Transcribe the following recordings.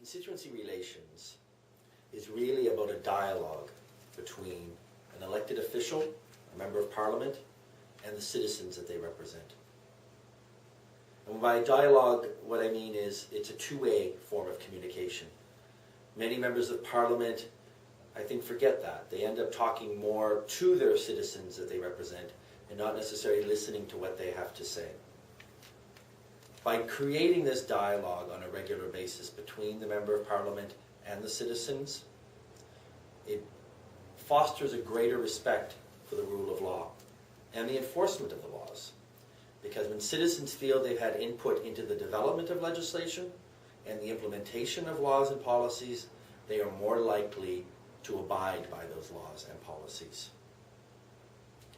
Constituency relations is really about a dialogue between an elected official, a member of parliament, and the citizens that they represent. And by dialogue, what I mean is it's a two-way form of communication. Many members of parliament, I think, forget that. They end up talking more to their citizens that they represent and not necessarily listening to what they have to say. By creating this dialogue on a regular basis between the member of parliament and the citizens, it fosters a greater respect for the rule of law and the enforcement of the laws. Because when citizens feel they've had input into the development of legislation and the implementation of laws and policies, they are more likely to abide by those laws and policies.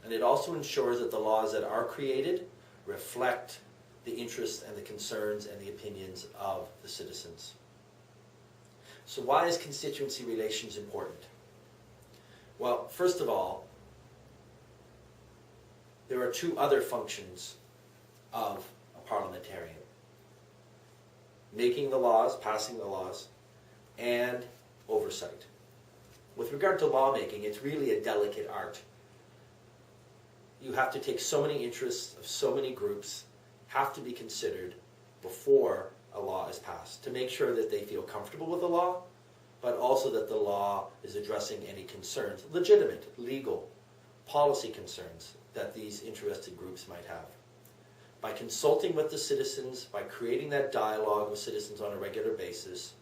And it also ensures that the laws that are created reflect the interests and the concerns and the opinions of the citizens. So why is constituency relations important? Well, first of all, there are two other functions of a parliamentarian: making the laws, passing the laws, and oversight. With regard to lawmaking, it's really a delicate art. You have to take so many interests of so many groups have to be considered before a law is passed to make sure that they feel comfortable with the law, but also that the law is addressing any concerns, legitimate, legal, policy concerns that these interested groups might have. By consulting with the citizens, by creating that dialogue with citizens on a regular basis,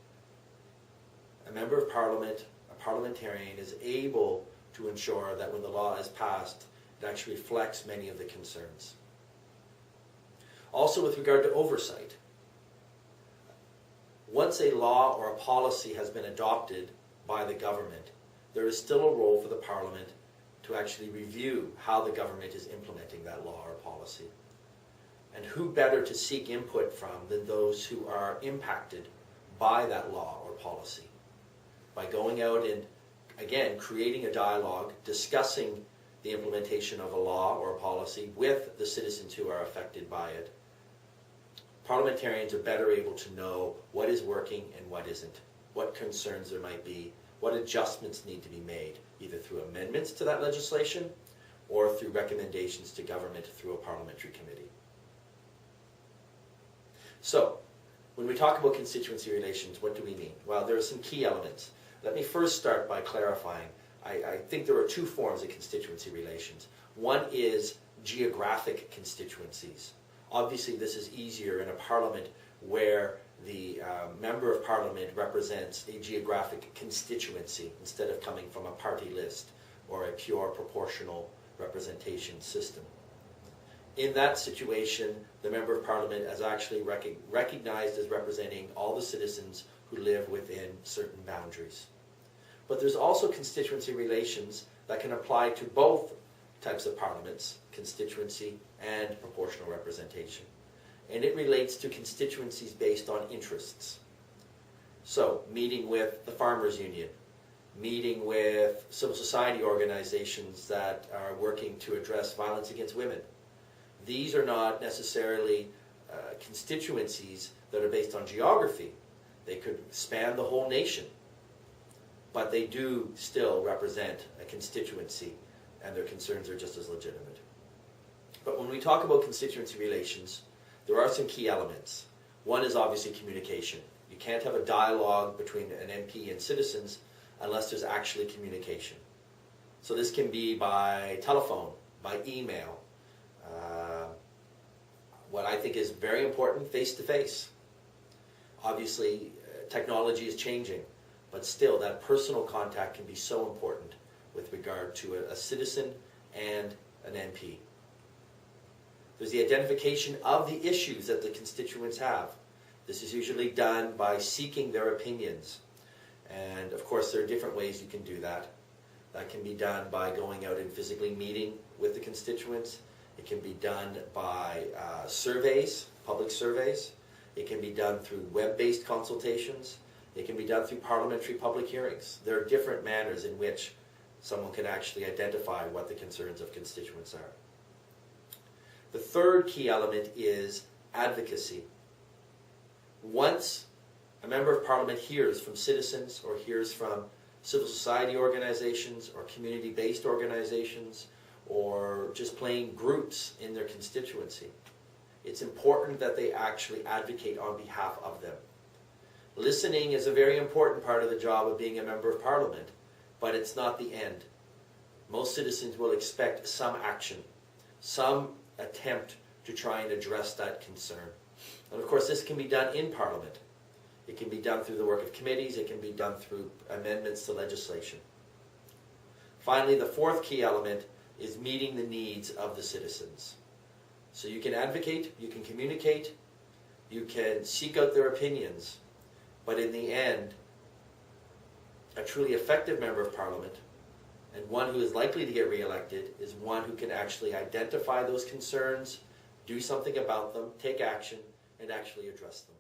a member of parliament, a parliamentarian, is able to ensure that when the law is passed, it actually reflects many of the concerns. Also, with regard to oversight, once a law or a policy has been adopted by the government, there is still a role for the parliament to actually review how the government is implementing that law or policy. And who better to seek input from than those who are impacted by that law or policy? By going out and, again, creating a dialogue, discussing the implementation of a law or a policy with the citizens who are affected by it, parliamentarians are better able to know what is working and what isn't, what concerns there might be, what adjustments need to be made, either through amendments to that legislation or through recommendations to government through a parliamentary committee. So, when we talk about constituency relations, what do we mean? Well, there are some key elements. Let me first start by clarifying. I think there are two forms of constituency relations. One is geographic constituencies. Obviously, this is easier in a parliament where the member of parliament represents a geographic constituency instead of coming from a party list or a pure proportional representation system. In that situation, the member of parliament is actually recognized as representing all the citizens who live within certain boundaries. But there's also constituency relations that can apply to both types of parliaments, constituency and proportional representation. And it relates to constituencies based on interests. So, meeting with the Farmers Union, meeting with civil society organizations that are working to address violence against women. These are not necessarily constituencies that are based on geography. They could span the whole nation, but they do still represent a constituency, and their concerns are just as legitimate. But when we talk about constituency relations, there are some key elements. One is obviously communication. You can't have a dialogue between an MP and citizens unless there's actually communication. So this can be by telephone, by email, what I think is very important, face-to-face. Obviously, technology is changing, but still that personal contact can be so important with regard to a citizen and an MP. There's the identification of the issues that the constituents have. This is usually done by seeking their opinions. And of course, there are different ways you can do that. That can be done by going out and physically meeting with the constituents. It can be done by surveys, public surveys. It can be done through web-based consultations. It can be done through parliamentary public hearings. There are different manners in which someone can actually identify what the concerns of constituents are. The third key element is advocacy. Once A member of Parliament hears from citizens or hears from civil society organizations or community-based organizations or just plain groups in their constituency. It's important that they actually advocate on behalf of them. Listening is a very important part of the job of being a member of Parliament, but it's not the end. Most citizens will expect some action, some attempt to try and address that concern. And of course, this can be done in Parliament. It can be done through the work of committees. It can be done through amendments to legislation. Finally, the fourth key element is meeting the needs of the citizens. So you can advocate, you can communicate, you can seek out their opinions, but in the end, a truly effective member of Parliament and one who is likely to get re-elected is one who can actually identify those concerns, do something about them, take action, and actually address them.